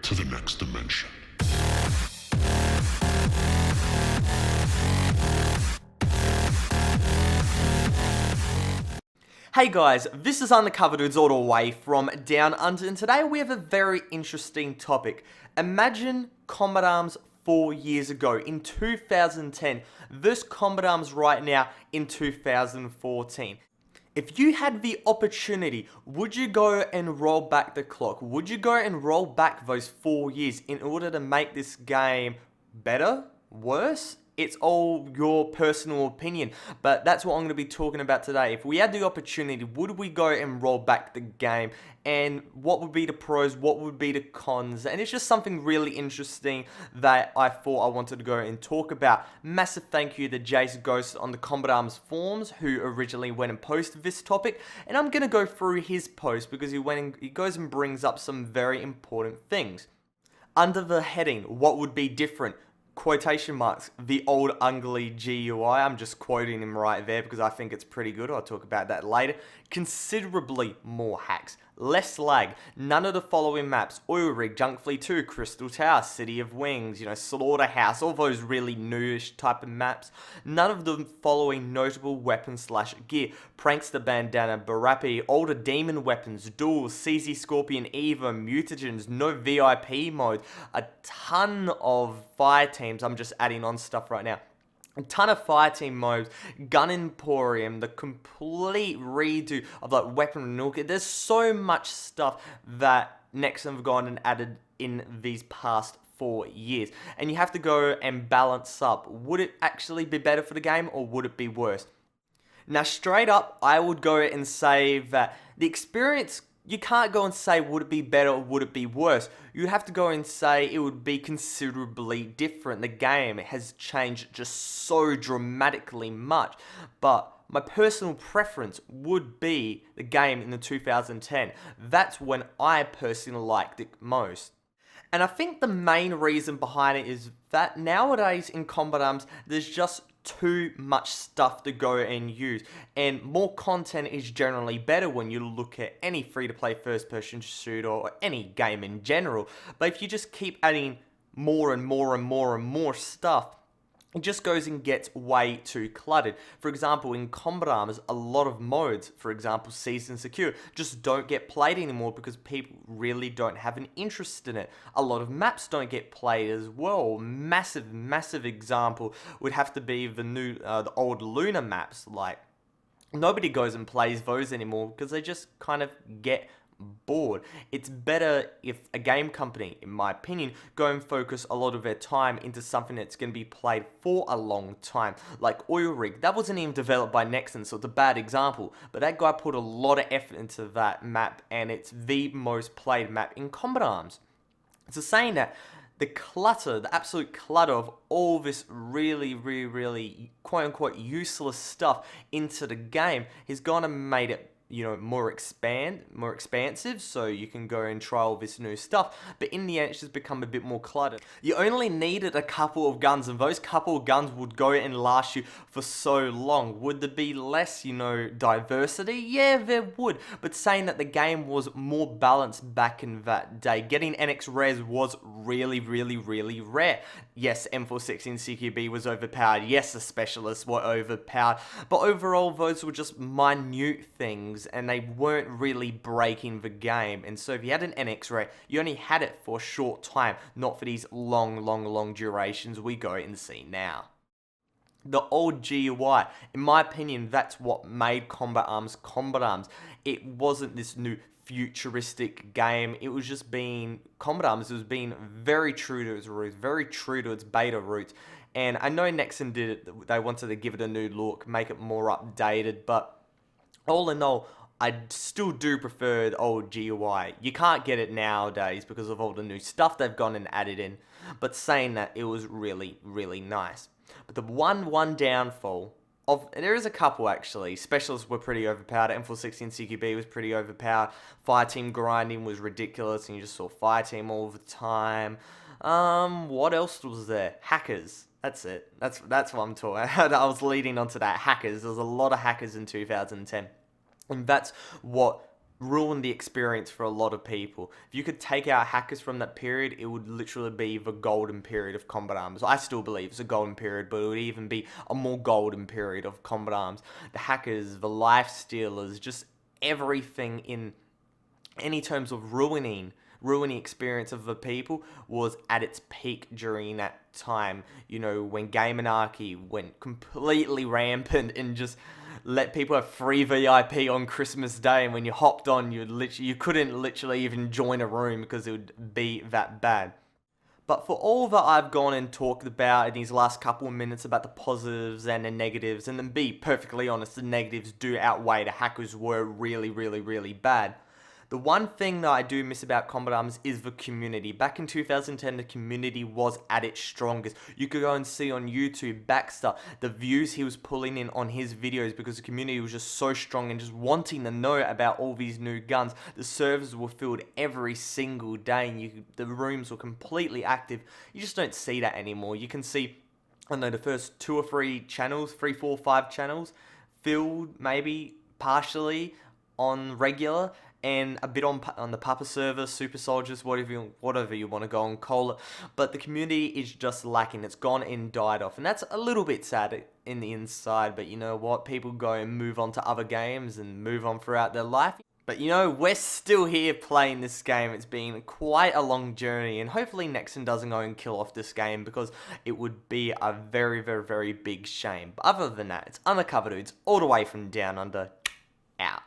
to the next dimension. Hey guys, this is Undercover Dudes all the way from Down Under, and today we have a very interesting topic. Imagine Combat Arms 4 years ago in 2010 versus Combat Arms right now in 2014. If you had the opportunity, would you go and roll back the clock? Would you go and roll back those 4 years in order to make this game better? Worse? It's all your personal opinion, but that's what I'm going to be talking about today. If we had the opportunity, would we go and roll back the game? And what would be the pros? What would be the cons? And it's just something really interesting that I thought I wanted to go and talk about. Massive thank you to Jace Ghost on the Combat Arms forums, who originally went and posted this topic. And I'm going to go through his post because he goes and brings up some very important things. Under the heading, what would be different? Quotation marks, the old ugly GUI. I'm just quoting him right there because I think it's pretty good. I'll talk about that later. Considerably more hacks, less lag, none of the following maps: Oil Rig, Junk Fleet 2, Crystal Tower, City of Wings, Slaughterhouse, all those really newish type of maps. None of the following notable weapons / gear: Prankster Bandana, Barapi, older demon weapons, duels, CZ Scorpion, Eva, mutagens, no VIP mode, a ton of fire teams. I'm just adding on stuff right now. A ton of fire team modes, Gun Emporium, the complete redo of like weapon renewal. There's so much stuff that Nexon have gone and added in these past 4 years. And you have to go and balance up. Would it actually be better for the game or would it be worse? Now straight up, I would go and say that the experience, you can't go and say would it be better or would it be worse. You'd have to go and say it would be considerably different. The game has changed just so dramatically much. But my personal preference would be the game in the 2010. That's when I personally liked it most. And I think the main reason behind it is that nowadays in Combat Arms, there's just too much stuff to go and use, and more content is generally better when you look at any free-to-play first-person shooter or any game in general. But if you just keep adding more and more and more and more stuff, it just goes and gets way too cluttered. For example, in Combat Arms, a lot of modes, for example, Season Secure, just don't get played anymore because people really don't have an interest in it. A lot of maps don't get played as well. Massive example would have to be the old Lunar maps. Like, nobody goes and plays those anymore because they just kind of get bored. It's better if a game company, in my opinion, go and focus a lot of their time into something that's going to be played for a long time. Like Oil Rig, that wasn't even developed by Nexon, so it's a bad example, but that guy put a lot of effort into that map, and it's the most played map in Combat Arms. So saying that, the clutter, the absolute clutter of all this really quote-unquote useless stuff into the game has gone and made it more expansive, so you can go and try all this new stuff, but in the end it's just become a bit more cluttered. You only needed a couple of guns, and those couple of guns would go and last you for so long. Would there be less, diversity? Yeah, there would, but saying that the game was more balanced back in that day. Getting NX rares was really rare. Yes, M416 CQB was overpowered. Yes, the specialists were overpowered, but overall those were just minute things, and they weren't really breaking the game. And so if you had an NX rare, you only had it for a short time, not for these long durations we go and see now. The old GUI, in my opinion, that's what made Combat Arms Combat Arms. It wasn't this new futuristic game. It was just being Combat Arms. It was being very true to its roots, very true to its beta roots. And I know Nexon did it. They wanted to give it a new look, make it more updated, but all in all, I still do prefer the old GUI. You can't get it nowadays because of all the new stuff they've gone and added in. But saying that, it was really nice. But the one downfall of, there is a couple actually. Specialists were pretty overpowered. M416 CQB was pretty overpowered. Fireteam grinding was ridiculous, and you just saw Fireteam all the time. What else was there? Hackers. That's it. That's what I'm talking about. I was leading onto that. Hackers. There was a lot of hackers in 2010. And that's what ruin the experience for a lot of people. If you could take out hackers from that period, it would literally be the golden period of Combat Arms. I still believe it's a golden period, but it would even be a more golden period of Combat Arms. The hackers, the life stealers, just everything in any terms of ruining experience of the people was at its peak during that time. You know, when game anarchy went completely rampant and just let people have free VIP on Christmas Day, and when you hopped on, you couldn't literally even join a room because it would be that bad. But for all that I've gone and talked about in these last couple of minutes about the positives and the negatives, and then be perfectly honest, the negatives do outweigh the hackers were really, really, really bad. The one thing that I do miss about Combat Arms is the community. Back in 2010, the community was at its strongest. You could go and see on YouTube, Baxter, the views he was pulling in on his videos because the community was just so strong and just wanting to know about all these new guns. The servers were filled every single day and the rooms were completely active. You just don't see that anymore. You can see, I don't know, the first 2 or 3 channels, 3, 4, 5 channels, filled maybe partially on regular, and a bit on the Papa server, Super Soldiers, whatever you want to go and call it. But the community is just lacking. It's gone and died off. And that's a little bit sad in the inside. But you know what? People go and move on to other games and move on throughout their life. But you know, we're still here playing this game. It's been quite a long journey. And hopefully Nexon doesn't go and kill off this game, because it would be a very, very, very big shame. But other than that, it's Undercover Dudes all the way from Down Under. Out.